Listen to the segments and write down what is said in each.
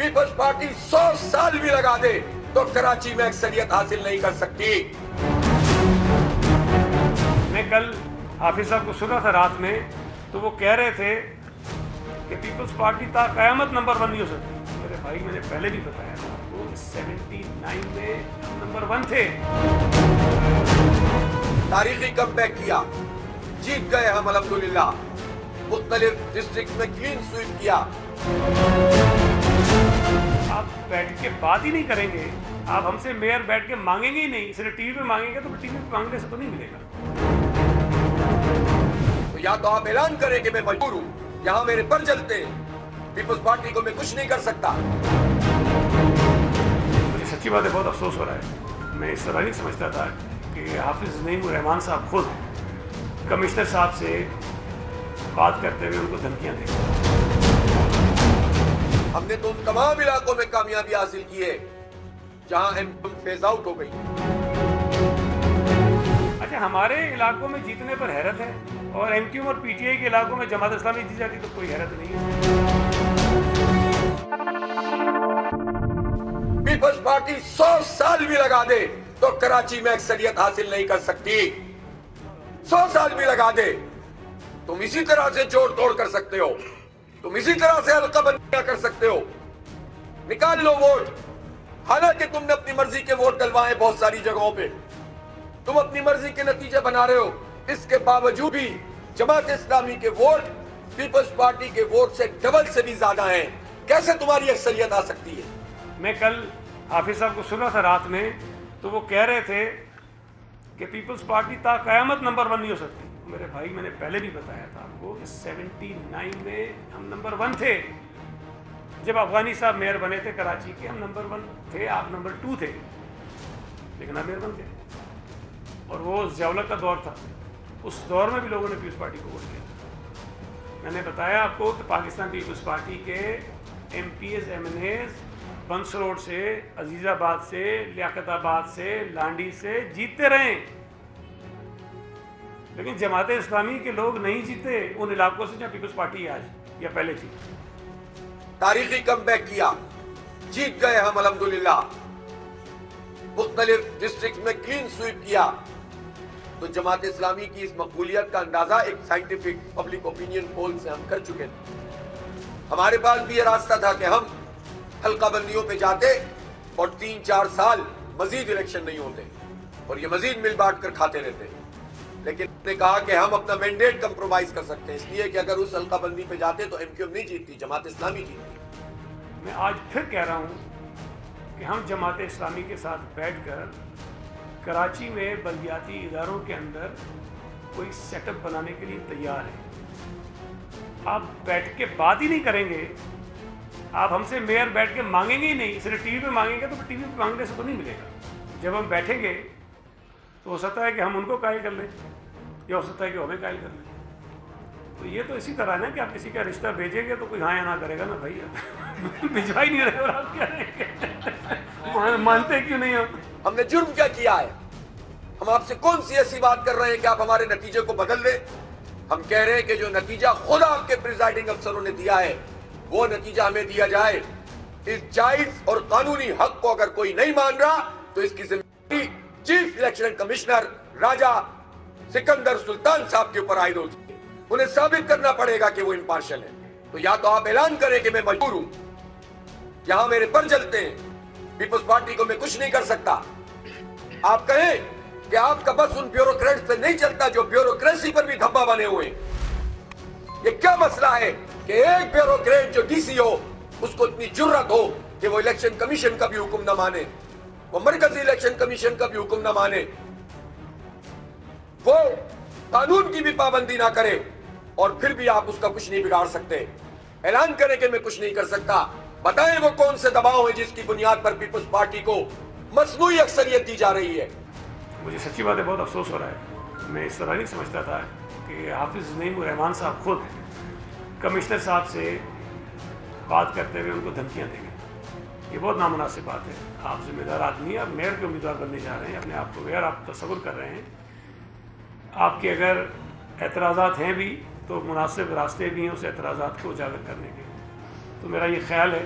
Peoples party 100 سال بھی لگا دے تو کراچی میں اکثریت حاصل نہیں کر سکتی۔ میں کل حافظ صاحب کو سنا تھا رات میں، تو وہ کہہ رہے تھے کہ پیپلز پارٹی تا قیامت نمبر 1 نہیں ہو سکتی۔ میرے بھائی میں نے پہلے بھی بتایا تھا، وہ 79 میں ہم نمبر 1 تھے۔ تاریخی کم بیک کیا، جیت گئے ہم الحمدللہ، مختلف ڈسٹرکٹ میں کلین سویپ کیا۔ آپ بیٹھ کے بات ہی نہیں کریں گے، آپ ہم سے میئر بیٹھ کے مانگیں گے ہی نہیں، صرف ٹی وی پہ مانگیں گے تو ٹی وی پہ مانگنے سے تو نہیں ملے گا۔ تو یا تو آپ اعلان کریں کہ میں مجبور ہوں، یہاں میرے پر جلتے ہیں، پیپلز پارٹی کو میں کچھ نہیں کر سکتا۔ مجھے سچی بات ہے، بہت افسوس ہو رہا ہے، میں اس طرح نہیں سمجھتا تھا کہ حافظ نعیم الرحمان صاحب خود کمشنر صاحب سے بات کرتے ہوئے ان کو دھمکیاں دیں۔ ہم نے تو ان تمام علاقوں میں کامیابی حاصل کی ہے جہاں ایم فیز آؤٹ ہو گئی۔ اچھا، ہمارے علاقوں میں جیتنے پر حیرت ہے، اور ایم کیو اور پی ٹی آئی کے علاقوں میں جماعت اسلامی جیت جاتی تو کوئی حیرت نہیں ہے۔ پیپلز پارٹی 100 سال بھی لگا دے تو کراچی میں اکثریت حاصل نہیں کر سکتی۔ 100 سال بھی لگا دے، تم اسی طرح سے جوڑ توڑ کر سکتے ہو، تم اسی طرح سے حلقہ بندیاں کر سکتے ہو، نکال لو ووٹ۔ حالانکہ تم نے اپنی مرضی کے ووٹ ڈلوائے بہت ساری جگہوں پہ، تم اپنی مرضی کے نتیجے بنا رہے ہو، اس کے باوجود بھی جماعت اسلامی کے ووٹ پیپلز پارٹی کے ووٹ سے ڈبل سے بھی زیادہ ہیں۔ کیسے تمہاری اکثریت آ سکتی ہے؟ میں کل حافظ صاحب کو سنا تھا رات میں، تو وہ کہہ رہے تھے کہ پیپلز پارٹی تا قیامت نمبر 1 نہیں ہو سکتی۔ میرے بھائی میں نے پہلے بھی بتایا تھا آپ کو، 79 میں ہم نمبر 1 تھے۔ جب افغانی صاحب میئر بنے تھے کراچی کے، ہم نمبر 1 تھے، آپ نمبر 2 تھے، لیکن آپ میئر بن گئے۔ اور وہ ضیاءاللہ کا دور تھا، اس دور میں بھی لوگوں نے پیپلز پارٹی کو ووٹ دیا تھا۔ میں نے بتایا آپ کو کہ پاکستان پیپلز پارٹی کے M P As M N As Burns road سے، عزیز آباد سے، لیاقت آباد سے، لانڈی سے جیتتے رہے، لیکن جماعت اسلامی کے لوگ نہیں جیتے ان علاقوں سے جہاں پیپلز پارٹی آج یا پہلے تھی۔ تاریخی کم بیک کیا، جیت گئے ہم الحمدللہ، مختلف ڈسٹرکٹ میں کلین سویپ کیا۔ تو جماعت اسلامی کی اس مقبولیت کا اندازہ ایک سائنٹیفک پبلک اوپینین پول سے ہم کر چکے تھے۔ ہمارے پاس بھی یہ راستہ تھا کہ ہم حلقہ بندیوں پہ جاتے اور 3-4 سال مزید الیکشن نہیں ہوتے اور یہ مزید مل بانٹ کر کھاتے رہتے، لیکن ہم نے کہا کہ ہم اپنا مینڈیٹ کمپرومائز کر سکتے ہیں، اس لیے کہ اگر اس حلقہ بندی پہ جاتے تو ایم کیو نہیں جیتتی، جماعت اسلامی جیتتی۔ میں آج پھر کہہ رہا ہوں کہ ہم جماعت اسلامی کے ساتھ بیٹھ کر کراچی میں بلدیاتی اداروں کے اندر کوئی سیٹ اپ بنانے کے لیے تیار ہیں۔ آپ بیٹھ کے بات ہی نہیں کریں گے، آپ ہم سے میئر بیٹھ کے مانگیں گے ہی نہیں، صرف ٹی وی پہ مانگیں گے تو ٹی وی پہ مانگنے سے تو نہیں ملے گا۔ جب ہم بیٹھیں گے تو ہو سکتا ہے کہ ہم ان کو قائل کر لیں، یا ہو سکتا ہے کہ ہمیں قائل کر لیں۔ تو یہ تو اسی طرح ہے نا کہ آپ کسی کا رشتہ بھیجیں گے تو کوئی ہاں یا نہ کرے گا نا بھائی، بھجوا ہی نہیں رہے اور آپ کیا رہیں گے، مانتے کیوں نہیں ہو؟ ہم نے جرم کیا کیا ہے؟ ہم آپ سے کون سی ایسی بات کر رہے ہیں کہ آپ ہمارے نتیجے کو بدل دیں؟ ہم کہہ رہے ہیں کہ جو نتیجہ خود آپ کے پریزائڈنگ افسروں نے دیا ہے وہ نتیجہ ہمیں دیا جائے۔ اس جائز اور قانونی حق کو اگر کوئی نہیں مان رہا تو اس کی ذمہ داری چیف الیکشن کمشنر راجہ سکندر سلطان صاحب کے اوپر عائد ہوتی ہے۔ انہیں ثابت کرنا پڑے گا کہ وہ امپارشل ہے۔ تو یا تو آپ اعلان کریں کہ میں مجبور ہوں، یہاں میرے پر جلتے ہیں، پیپلز پارٹی کو میں کچھ نہیں کر سکتا۔ آپ کہیں کہ آپ کا بس ان بیوروکریٹس پہ نہیں چلتا جو بیوروکریسی پر بھی دھبا بنے ہوئے ہیں۔ یہ کیا مسئلہ ہے کہ ایک بیوروکریٹ جو ڈی سی ہو اس کو اتنی جرت ہو کہ وہ الیکشن کمیشن کا بھی حکم نہ مانے، وہ مرکزی الیکشن کمیشن کا بھی حکم نہ مانے، وہ قانون کی بھی پابندی نہ کرے، اور پھر بھی آپ اس کا کچھ نہیں بگاڑ سکتے۔ اعلان کریں کہ میں کچھ نہیں کر سکتا، بتائیں وہ کون سے دباؤ ہیں جس کی بنیاد پر پیپلز پارٹی کو مصنوعی اکثریت دی جا رہی ہے۔ مجھے سچی بات ہے، بہت افسوس ہو رہا ہے، میں اس طرح نہیں سمجھتا تھا کہ حافظ نعیم الرحمان صاحب خود کمشنر صاحب سے بات کرتے ہوئے ان کو دھمکیاں دیں گے۔ یہ بہت نامناسب بات ہے۔ آپ ذمہ دار آدمی ہیں، آپ میئر کے امیدوار بننے جا رہے ہیں، اپنے آپ کو میئر آپ تصور کر رہے ہیں۔ آپ کے اگر اعتراضات ہیں بھی تو مناسب راستے بھی ہیں اس اعتراضات کو اجاگر کرنے کے۔ تو میرا یہ خیال ہے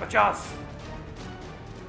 50।